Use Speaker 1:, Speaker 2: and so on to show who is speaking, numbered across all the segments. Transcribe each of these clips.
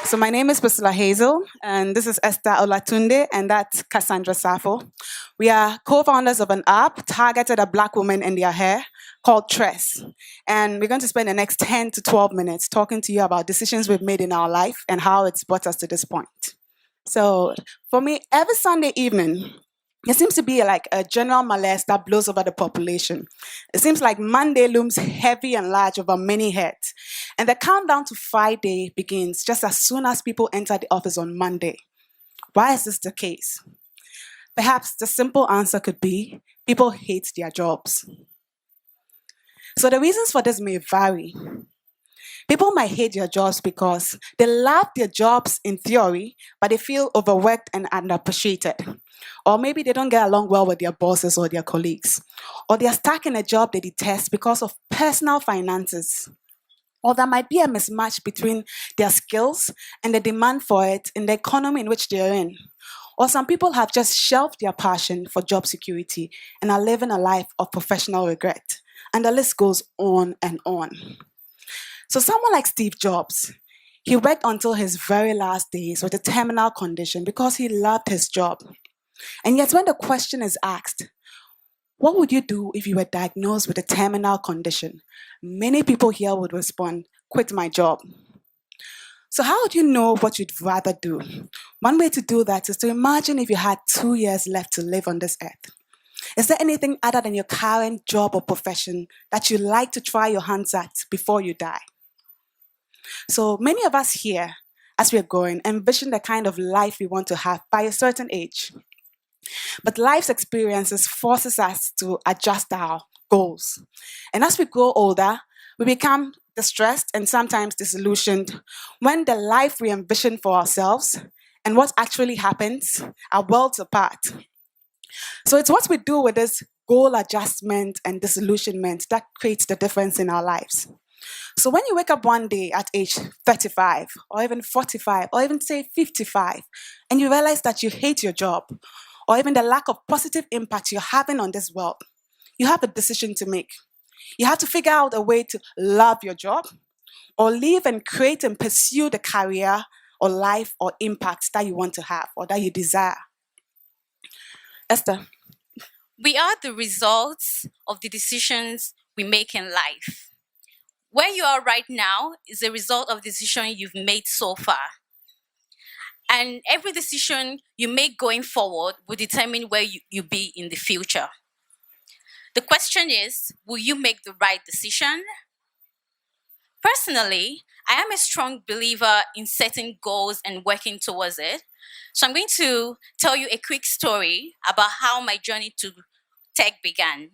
Speaker 1: So my name is Priscilla Hazel, and this is Esther Olatunde, and that's Cassandra Safo. We are co-founders of an app targeted at Black women and their hair called Tress. And we're going to spend the next 10 to 12 minutes talking to you about decisions we've made in our life and how it's brought us to this point. So for me, every Sunday evening, there seems to be like a general malaise that blows over the population. It seems like Monday looms heavy and large over many heads. And the countdown to Friday begins just as soon as people enter the office on Monday. Why is this the case? Perhaps the simple answer could be people hate their jobs. So the reasons for this may vary. People might hate their jobs because they love their jobs in theory, but they feel overworked and underappreciated. Or maybe they don't get along well with their bosses or their colleagues. Or they are stuck in a job they detest because of personal finances. Or there might be a mismatch between their skills and the demand for it in the economy in which they are in. Or some people have just shelved their passion for job security and are living a life of professional regret. And the list goes on and on. So someone like Steve Jobs, he worked until his very last days with a terminal condition because he loved his job. And yet when the question is asked, what would you do if you were diagnosed with a terminal condition? Many people here would respond, quit my job. So how would you know what you'd rather do? One way to do that is to imagine if you had 2 years left to live on this earth. Is there anything other than your current job or profession that you'd like to try your hands at before you die? So many of us here, as we're going, envision the kind of life we want to have by a certain age. But life's experiences forces us to adjust our goals. And as we grow older, we become distressed and sometimes disillusioned when the life we envision for ourselves and what actually happens are worlds apart. So it's what we do with this goal adjustment and disillusionment that creates the difference in our lives. So when you wake up one day at age 35 or even 45 or even say 55 and you realize that you hate your job or even the lack of positive impact you're having on this world, you have a decision to make. You have to figure out a way to love your job or live and create and pursue the career or life or impact that you want to have or that you desire. Esther.
Speaker 2: We are the results of the decisions we make in life. Where you are right now is a result of the decision you've made so far. And every decision you make going forward will determine where you be in the future. The question is, will you make the right decision? Personally, I am a strong believer in setting goals and working towards it. So I'm going to tell you a quick story about how my journey to tech began.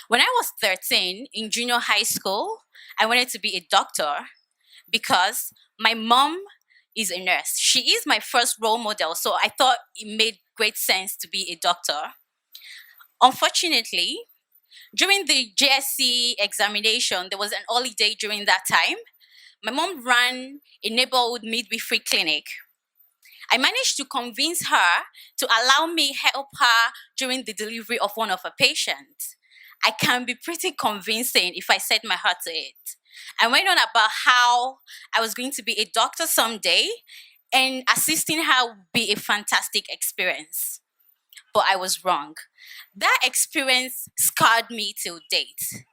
Speaker 2: When I was 13 in junior high school, I wanted to be a doctor because my mom is a nurse. She is my first role model, so I thought it made great sense to be a doctor. Unfortunately, during the JSC examination, there was an holiday during that time. My mom ran a neighborhood midwifery clinic. I managed to convince her to allow me help her during the delivery of one of her patients. I can be pretty convincing if I set my heart to it. I went on about how I was going to be a doctor someday and assisting her would be a fantastic experience. But I was wrong. That experience scarred me till date.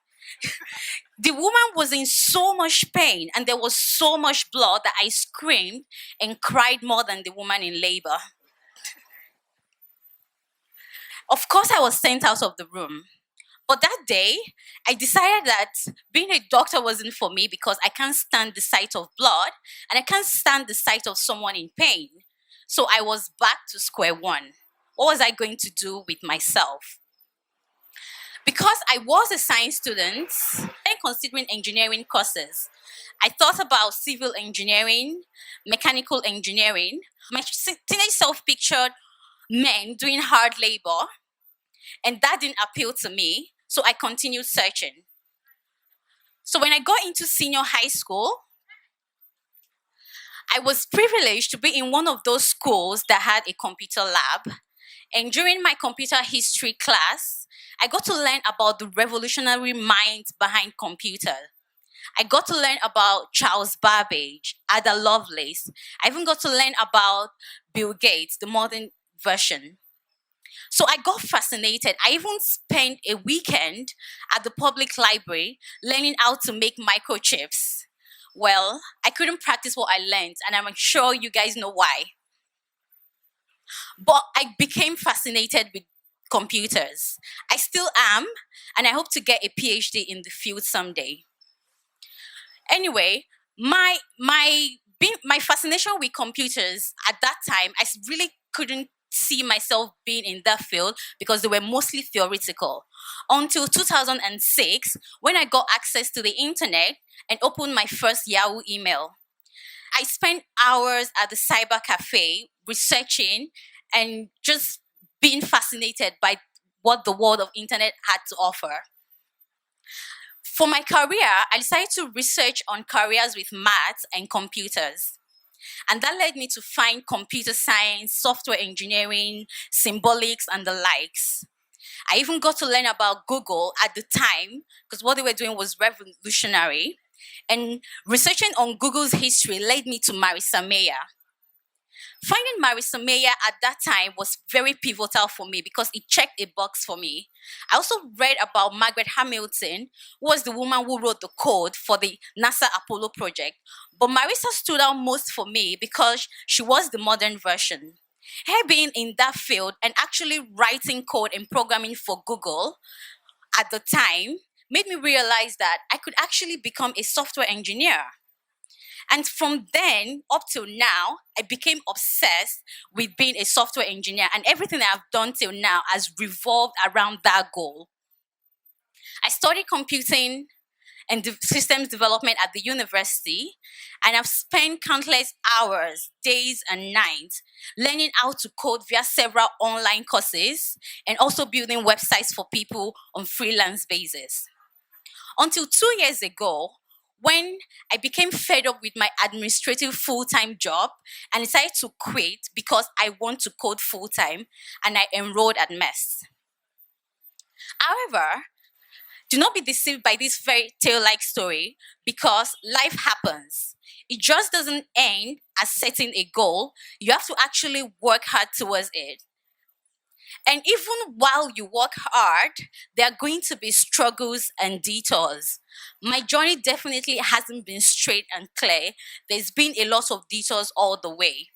Speaker 2: The woman was in so much pain and there was so much blood that I screamed and cried more than the woman in labor. Of course, I was sent out of the room. But that day, I decided that being a doctor wasn't for me because I can't stand the sight of blood and I can't stand the sight of someone in pain. So I was back to square one. What was I going to do with myself? Because I was a science student and considering engineering courses, I thought about civil engineering, mechanical engineering. My teenage self pictured men doing hard labor, and that didn't appeal to me. So I continued searching. So when I got into senior high school, I was privileged to be in one of those schools that had a computer lab. And during my computer history class, I got to learn about the revolutionary minds behind computers. I got to learn about Charles Babbage, Ada Lovelace. I even got to learn about Bill Gates, the modern version. So I got fascinated. I even spent a weekend at the public library learning how to make microchips. Well, I couldn't practice what I learned, and I'm sure you guys know why. But I became fascinated with computers. I still am, and I hope to get a PhD in the field someday. Anyway, my fascination with computers at that time, really couldn't see myself being in that field because they were mostly theoretical. Until 2006, when I got access to the internet and opened my first Yahoo email. I spent hours at the cyber cafe researching and just being fascinated by what the world of internet had to offer. For my career, I decided to research on careers with maths and computers. And that led me to find computer science, software engineering, symbolics, and the likes. I even got to learn about Google at the time because what they were doing was revolutionary. And researching on Google's history led me to Marissa Mayer. Finding Marissa Mayer at that time was very pivotal for me because it checked a box for me. I also read about Margaret Hamilton, who was the woman who wrote the code for the NASA Apollo project. But Marissa stood out most for me because she was the modern version. Her being in that field and actually writing code and programming for Google at the time made me realize that I could actually become a software engineer. And from then up till now, I became obsessed with being a software engineer, and everything I've done till now has revolved around that goal. I studied computing and systems development at the university, and I've spent countless hours, days, and nights learning how to code via several online courses and also building websites for people on freelance basis. Until 2 years ago, when I became fed up with my administrative full time job and decided to quit because I want to code full time and I enrolled at MEST. However, do not be deceived by this fairy tale like story because life happens. It just doesn't end as setting a goal. You have to actually work hard towards it. And even while you work hard, there are going to be struggles and detours. My journey definitely hasn't been straight and clear. There's been a lot of detours all the way.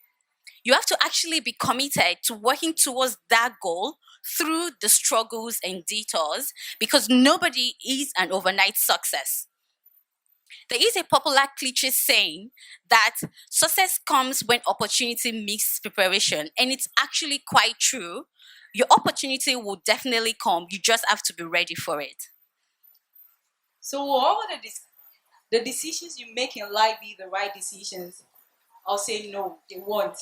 Speaker 2: You have to actually be committed to working towards that goal through the struggles and detours because nobody is an overnight success. There is a popular cliche saying that success comes when opportunity meets preparation, and it's actually quite true. Your opportunity will definitely come, you just have to be ready for it.
Speaker 3: So, what would the decisions you make in life be the right decisions? I'll say no, they won't.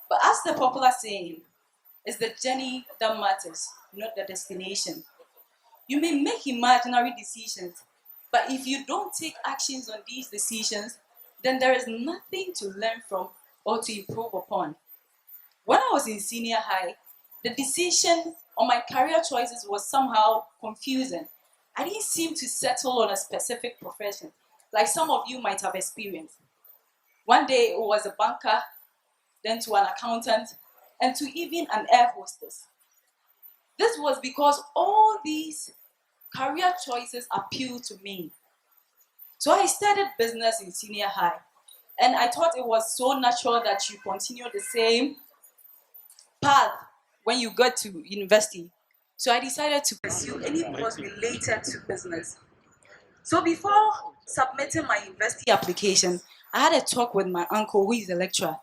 Speaker 3: But as the popular saying, it's the journey that matters, not the destination. You may make imaginary decisions, but if you don't take actions on these decisions, then there is nothing to learn from or to improve upon. When I was in senior high, the decision on my career choices was somehow confusing. I didn't seem to settle on a specific profession, like some of you might have experienced. One day it was a banker, then to an accountant, and to even an air hostess. This was because all these career choices appealed to me. So I started business in senior high, and I thought it was so natural that you continue the same path when you got to university. So I decided to pursue any course related to business. So before submitting my university application, I had a talk with my uncle who is a lecturer.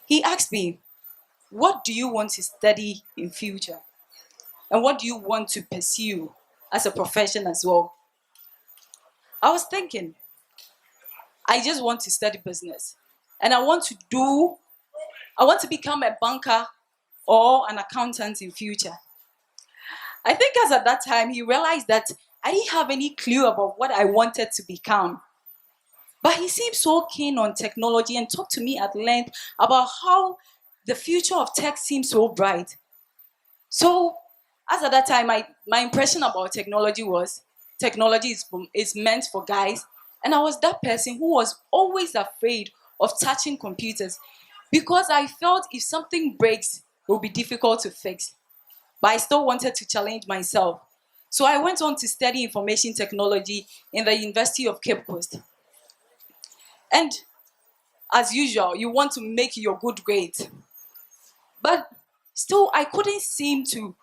Speaker 3: He asked me, what do you want to study in future? And what do you want to pursue as a profession as well? I was thinking, I just want to study business. And I want to become a banker or an accountant in future. I think as at that time, he realized that I didn't have any clue about what I wanted to become. But he seemed so keen on technology and talked to me at length about how the future of tech seems so bright. So, as at that time, my impression about technology was technology is meant for guys. And I was that person who was always afraid of touching computers because I felt if something breaks, it will be difficult to fix. But I still wanted to challenge myself. So I went on to study information technology in the University of Cape Coast. And as usual, you want to make your good grades. But still, I couldn't seem to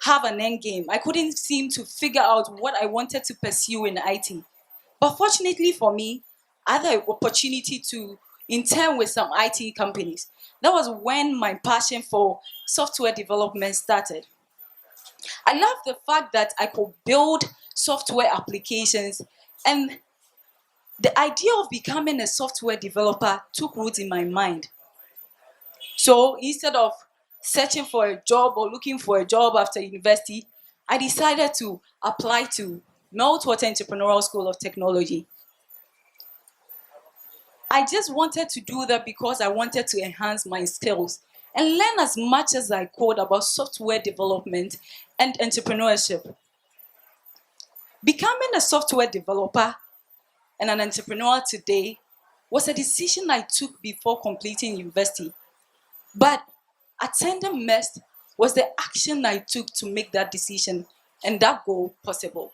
Speaker 3: have an end game. I couldn't seem to figure out what I wanted to pursue in IT. But fortunately for me, I had an opportunity to intern with some IT companies. That was when my passion for software development started. I love the fact that I could build software applications, and the idea of becoming a software developer took root in my mind. So instead of searching for a job or looking for a job after university, I decided to apply to Meltwater Entrepreneurial School of Technology. I just wanted to do that because I wanted to enhance my skills and learn as much as I could about software development and entrepreneurship. Becoming a software developer and an entrepreneur today was a decision I took before completing university. But attending MEST was the action I took to make that decision and that goal possible.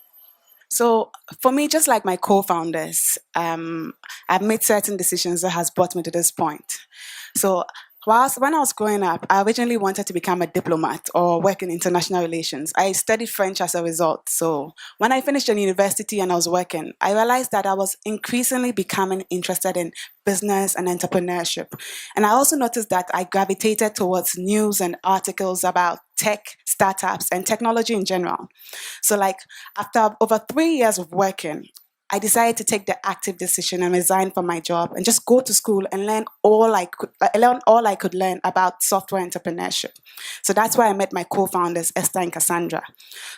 Speaker 1: So for me, just like my co-founders, I've made certain decisions that has brought me to this point. So when I was growing up, I originally wanted to become a diplomat or work in international relations. I studied French as a result. So when I finished in university and I was working, I realized that I was increasingly becoming interested in business and entrepreneurship. And I also noticed that I gravitated towards news and articles about tech, startups, and technology in general. So, like, after over 3 years of working, I decided to take the active decision and resign from my job and just go to school and learn all I could learn about software entrepreneurship. So that's why I met my co-founders, Esther and Cassandra.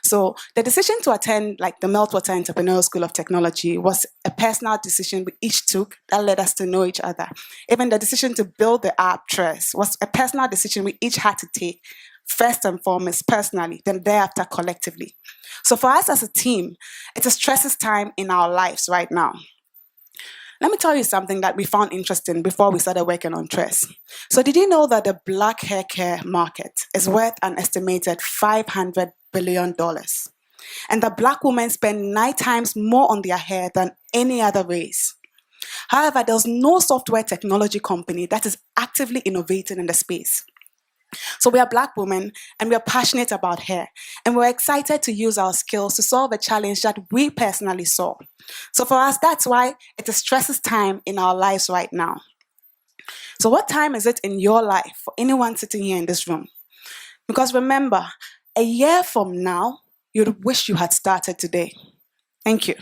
Speaker 1: So the decision to attend like the Meltwater Entrepreneurial School of Technology was a personal decision we each took that led us to know each other. Even the decision to build the app Tress was a personal decision we each had to take, first and foremost personally, then thereafter collectively. So for us as a team, it's a stressful time in our lives right now. Let me tell you something that we found interesting before we started working on Tress. So did you know that the black hair care market is worth an estimated $500 billion? And that black women spend 9 times more on their hair than any other race. However, there's no software technology company that is actively innovating in the space. So we are black women and we are passionate about hair and we're excited to use our skills to solve a challenge that we personally saw. So for us, that's why it is stresses time in our lives right now. So what time is it in your life for anyone sitting here in this room? Because remember, a year from now, you'd wish you had started today. Thank you.